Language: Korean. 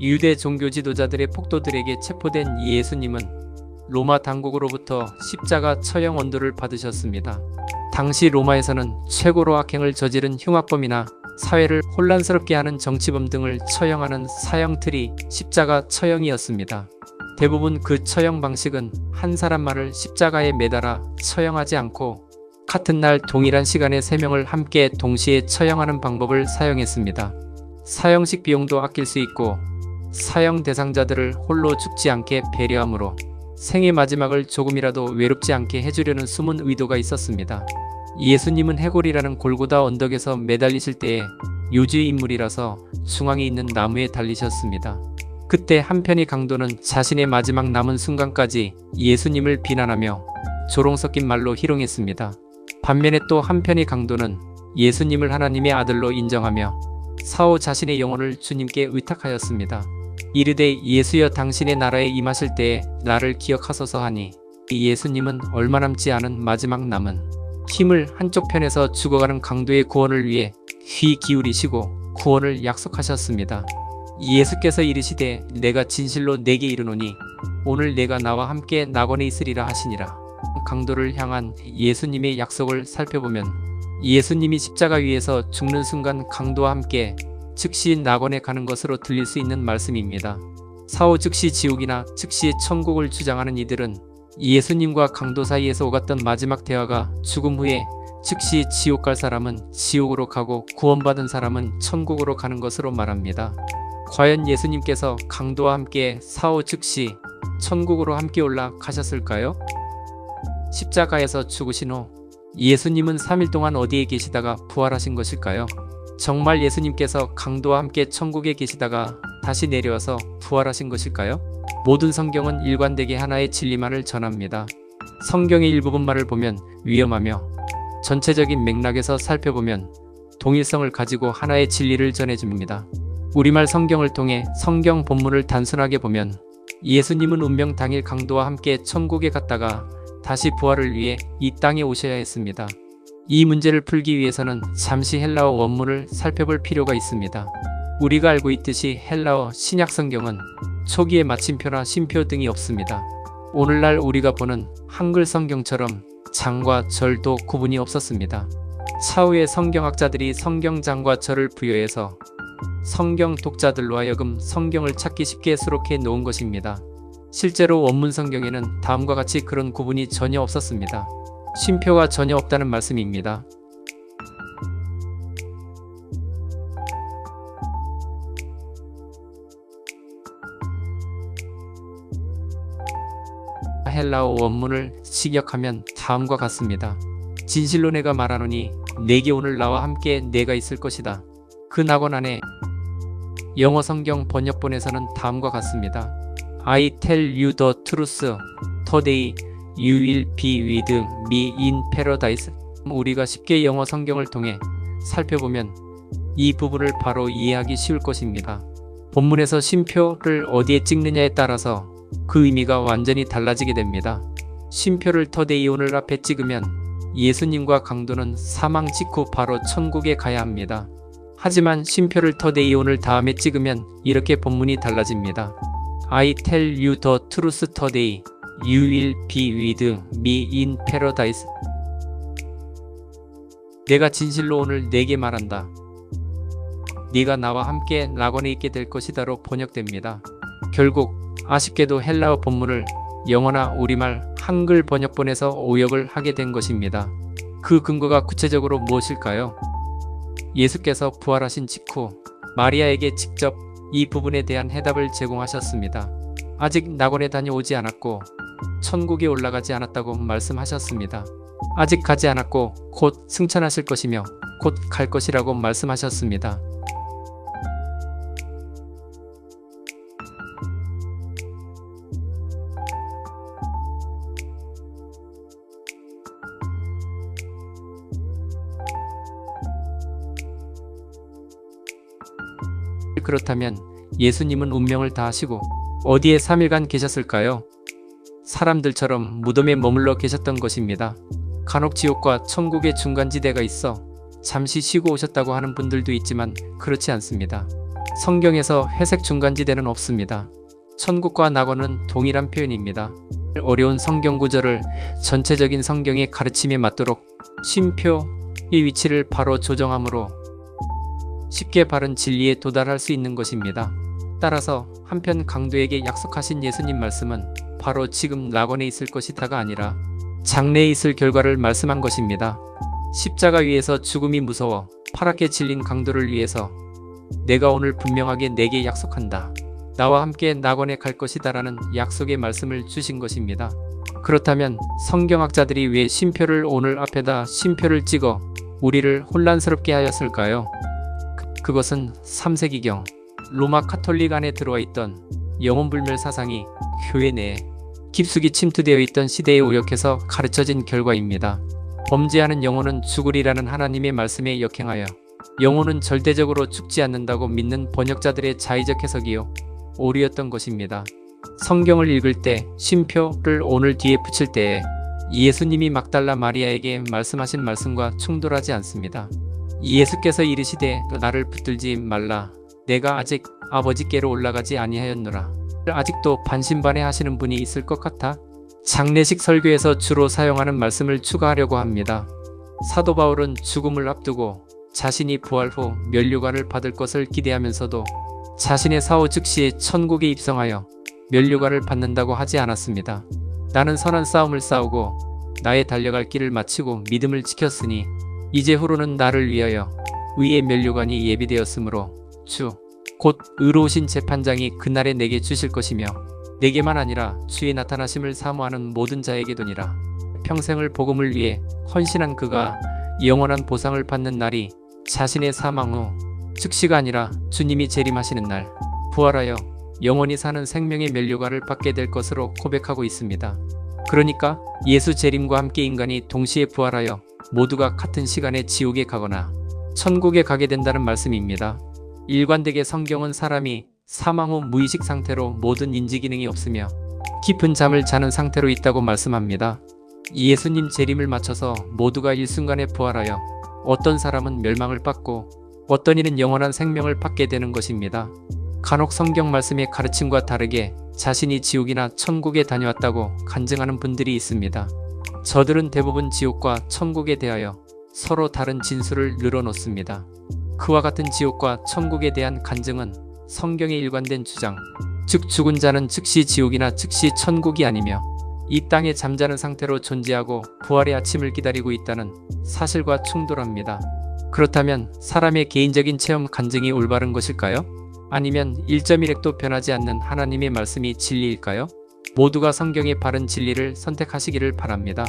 유대 종교 지도자들의 폭도들에게 체포된 예수님은 로마 당국으로부터 십자가 처형 언도를 받으셨습니다. 당시 로마에서는 최고로 악행을 저지른 흉악범이나 사회를 혼란스럽게 하는 정치범 등을 처형하는 사형틀이 십자가 처형이었습니다. 대부분 그 처형 방식은 한 사람만을 십자가에 매달아 처형하지 않고 같은 날 동일한 시간에 3명을 함께 동시에 처형하는 방법을 사용했습니다. 사형식 비용도 아낄 수 있고 사형 대상자들을 홀로 죽지 않게 배려함으로 생의 마지막을 조금이라도 외롭지 않게 해주려는 숨은 의도가 있었습니다. 예수님은 해골이라는 골고다 언덕에서 매달리실 때에 요주의 인물이라서 중앙에 있는 나무에 달리셨습니다. 그때 한편의 강도는 자신의 마지막 남은 순간까지 예수님을 비난하며 조롱 섞인 말로 희롱했습니다. 반면에 또 한편의 강도는 예수님을 하나님의 아들로 인정하며 사후 자신의 영혼을 주님께 의탁하였습니다. 이르되 예수여 당신의 나라에 임하실 때에 나를 기억하소서 하니 예수님은 얼마 남지 않은 마지막 남은 힘을 한쪽 편에서 죽어가는 강도의 구원을 위해 귀 기울이시고 구원을 약속하셨습니다. 예수께서 이르시되 내가 진실로 내게 이르노니 오늘 내가 나와 함께 낙원에 있으리라 하시니라. 강도를 향한 예수님의 약속을 살펴보면 예수님이 십자가 위에서 죽는 순간 강도와 함께 즉시 낙원에 가는 것으로 들릴 수 있는 말씀입니다. 사후 즉시 지옥이나 즉시 천국을 주장하는 이들은 예수님과 강도 사이에서 오갔던 마지막 대화가 죽음 후에 즉시 지옥 갈 사람은 지옥으로 가고 구원받은 사람은 천국으로 가는 것으로 말합니다. 과연 예수님께서 강도와 함께 사후 즉시 천국으로 함께 올라가셨을까요? 십자가에서 죽으신 후 예수님은 3일 동안 어디에 계시다가 부활하신 것일까요? 정말 예수님께서 강도와 함께 천국에 계시다가 다시 내려와서 부활하신 것일까요? 모든 성경은 일관되게 하나의 진리만을 전합니다. 성경의 일부분만을 보면 위험하며 전체적인 맥락에서 살펴보면 동일성을 가지고 하나의 진리를 전해줍니다. 우리말 성경을 통해 성경 본문을 단순하게 보면 예수님은 운명 당일 강도와 함께 천국에 갔다가 다시 부활을 위해 이 땅에 오셔야 했습니다. 이 문제를 풀기 위해서는 잠시 헬라어 원문을 살펴볼 필요가 있습니다. 우리가 알고 있듯이 헬라어 신약 성경은 초기에 마침표나 쉼표 등이 없습니다. 오늘날 우리가 보는 한글 성경처럼 장과 절도 구분이 없었습니다. 차후에 성경학자들이 성경장과 절을 부여해서 성경 독자들로 하여금 성경을 찾기 쉽게 수록해 놓은 것입니다. 실제로 원문 성경에는 다음과 같이 그런 구분이 전혀 없었습니다. 쉼표가 전혀 없다는 말씀입니다. 헬라어 원문을 직역하면 다음과 같습니다. 진실로 내가 말하노니 내게 오늘 나와 함께 내가 있을 것이다. 그 낙원 안에. 영어 성경 번역본에서는 다음과 같습니다. I tell you the truth. Today you will be with me in paradise. 우리가 쉽게 영어 성경을 통해 살펴보면 이 부분을 바로 이해하기 쉬울 것입니다. 본문에서 쉼표를 어디에 찍느냐에 따라서 그 의미가 완전히 달라지게 됩니다. 쉼표를 터데이 오늘 앞에 찍으면 예수님과 강도는 사망 직후 바로 천국에 가야 합니다. 하지만 쉼표를 터데이 오늘 다음에 찍으면 이렇게 본문이 달라집니다. I tell you the truth today. You will be with me in paradise. 내가 진실로 오늘 내게 말한다. 네가 나와 함께 낙원에 있게 될 것이다로 번역됩니다. 결국 아쉽게도 헬라어 본문을 영어나 우리말 한글 번역본에서 오역을 하게 된 것입니다. 그 근거가 구체적으로 무엇일까요? 예수께서 부활하신 직후 마리아에게 직접 이 부분에 대한 해답을 제공하셨습니다. 아직 낙원에 다녀오지 않았고 천국에 올라가지 않았다고 말씀하셨습니다. 아직 가지 않았고 곧 승천하실 것이며 곧 갈 것이라고 말씀하셨습니다. 그렇다면 예수님은 운명을 다하시고 어디에 3일간 계셨을까요? 사람들처럼 무덤에 머물러 계셨던 것입니다. 간혹 지옥과 천국의 중간지대가 있어 잠시 쉬고 오셨다고 하는 분들도 있지만 그렇지 않습니다. 성경에서 회색 중간지대는 없습니다. 천국과 낙원은 동일한 표현입니다. 어려운 성경 구절을 전체적인 성경의 가르침에 맞도록 쉼표의 위치를 바로 조정함으로 쉽게 바른 진리에 도달할 수 있는 것입니다. 따라서 한편 강도에게 약속하신 예수님 말씀은 바로 지금 낙원에 있을 것이다가 아니라 장래에 있을 결과를 말씀한 것입니다. 십자가 위에서 죽음이 무서워 파랗게 질린 강도를 위해서 내가 오늘 분명하게 내게 약속한다. 나와 함께 낙원에 갈 것이다 라는 약속의 말씀을 주신 것입니다. 그렇다면 성경학자들이 왜 쉼표를 오늘 앞에다 쉼표를 찍어 우리를 혼란스럽게 하였을까요? 그것은 3세기경 로마 카톨릭 안에 들어와 있던 영혼불멸 사상이 교회 내에 깊숙이 침투되어 있던 시대에 오역해서 가르쳐진 결과입니다. 범죄하는 영혼은 죽으리라는 하나님의 말씀에 역행하여 영혼은 절대적으로 죽지 않는다고 믿는 번역자들의 자의적 해석이요 오류였던 것입니다. 성경을 읽을 때 쉼표를 오늘 뒤에 붙일 때에 예수님이 막달라 마리아에게 말씀하신 말씀과 충돌하지 않습니다. 예수께서 이르시되 나를 붙들지 말라. 내가 아직 아버지께로 올라가지 아니하였노라. 아직도 반신반의 하시는 분이 있을 것 같아 장례식 설교에서 주로 사용하는 말씀을 추가하려고 합니다. 사도 바울은 죽음을 앞두고 자신이 부활 후 면류관을 받을 것을 기대하면서도 자신의 사후 즉시 천국에 입성하여 면류관을 받는다고 하지 않았습니다. 나는 선한 싸움을 싸우고 나의 달려갈 길을 마치고 믿음을 지켰으니 이제 후로는 나를 위하여 의의 면류관이 예비되었으므로 주 곧 의로우신 재판장이 그날에 내게 주실 것이며 내게만 아니라 주의 나타나심을 사모하는 모든 자에게도니라. 평생을 복음을 위해 헌신한 그가 영원한 보상을 받는 날이 자신의 사망 후 즉시가 아니라 주님이 재림하시는 날 부활하여 영원히 사는 생명의 면류관을 받게 될 것으로 고백하고 있습니다. 그러니까 예수 재림과 함께 인간이 동시에 부활하여 모두가 같은 시간에 지옥에 가거나 천국에 가게 된다는 말씀입니다. 일관되게 성경은 사람이 사망 후 무의식 상태로 모든 인지기능이 없으며 깊은 잠을 자는 상태로 있다고 말씀합니다. 예수님 재림을 맞춰서 모두가 일순간에 부활하여 어떤 사람은 멸망을 받고 어떤 이는 영원한 생명을 받게 되는 것입니다. 간혹 성경 말씀의 가르침과 다르게 자신이 지옥이나 천국에 다녀왔다고 간증하는 분들이 있습니다. 저들은 대부분 지옥과 천국에 대하여 서로 다른 진술을 늘어놓습니다. 그와 같은 지옥과 천국에 대한 간증은 성경의 일관된 주장, 즉 죽은 자는 즉시 지옥이나 즉시 천국이 아니며 이 땅에 잠자는 상태로 존재하고 부활의 아침을 기다리고 있다는 사실과 충돌합니다. 그렇다면 사람의 개인적인 체험 간증이 올바른 것일까요? 아니면 1.1핵도 변하지 않는 하나님의 말씀이 진리일까요? 모두가 성경의 바른 진리를 선택하시기를 바랍니다.